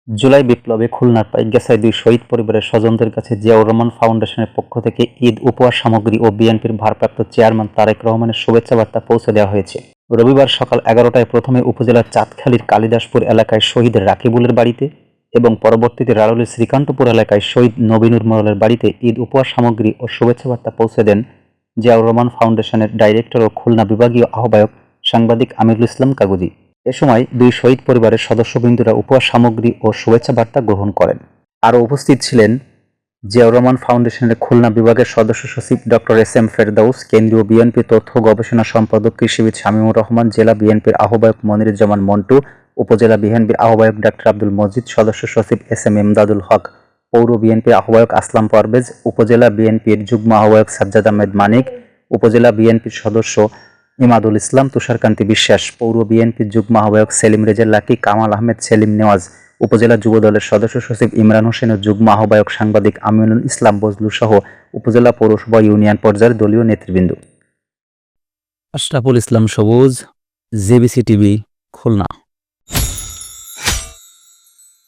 জুলাই বিপ্লবে খুলনার পাইকগাছায় 2 শহীদ পরিবারের স্বজনদের কাছে জিয়াউর রহমান ফাউন্ডেশনের পক্ষ থেকে ঈদ উপহার সামগ্রী ও বিএনপির ভারপ্রাপ্ত চেয়ারম্যান তারেক রহমানের শুভেচ্ছা বার্তা পৌঁছে দেওয়া হয়েছে। রবিবার সকাল 11টায় প্রথমে উপজেলার চাঁদখালীর কালিদাসপুর এলাকায় শহীদ রাকিবুলের বাড়িতে এবং পরবর্তীতে রাড়ুলের শ্রীকান্তপুর এলাকায় শহীদ নবীনুর মোড়লের বাড়িতে ঈদ উপহার সামগ্রী ও শুভেচ্ছা বার্তা পৌঁছে দেন জিয়াউর রহমান ফাউন্ডেশনের ডাইরেক্টর ও খুলনা বিভাগীয় আহ্বায়ক সাংবাদিক আমিরুল ইসলাম কাগুজি। এ সময় 2 শহীদ পরিবারের সদস্যবৃন্দরা উপহার সামগ্রী ও শুভেচ্ছা বার্তা গ্রহণ করেন। আরও উপস্থিত ছিলেন জিয়াউর রহমান ফাউন্ডেশনের খুলনা বিভাগের সদস্য সচিব ডক্টর এস.এম. ফেরদাউস, কেন্দ্রীয় বিএনপি তথ্য গবেষণা সম্পাদক কৃষিবিদ শামীমুর রহমান, জেলা বিএনপির আহ্বায়ক মনিরুজ্জামান মন্টু, উপজেলা বিএনপির আহ্বায়ক ডাক্তার আব্দুল মজিদ, সদস্য সচিব এস.এম. ইমদাদুল হক, পৌর বিএনপির আহ্বায়ক আসলাম পারভেজ, উপজেলা বিএনপির যুগ্ম আহ্বায়ক সাজ্জাদ আহমেদ মানিক, উপজেলা বিএনপির সদস্য ইমাদুল ইসলাম, তুষারকান্তি বিশ্বাস, পৌর বিএনপির যুগ্ম আহ্বায়ক সেলিম রেজা লাকি, কামাল আহমেদ সেলিম নেওয়াজ, উপজেলা যুবদলের সদস্য সচিব ইমরান হোসেনের যুগ্ম আহ্বায়ক সাংবাদিক আমিনুল ইসলাম বজলু সহ উপজেলা পৌরসভা ইউনিয়ন পর্যায়ের দলীয় নেতৃবৃন্দ। আশরাফুল ইসলাম সবুজ, জেবিসি টিভি, খুলনা।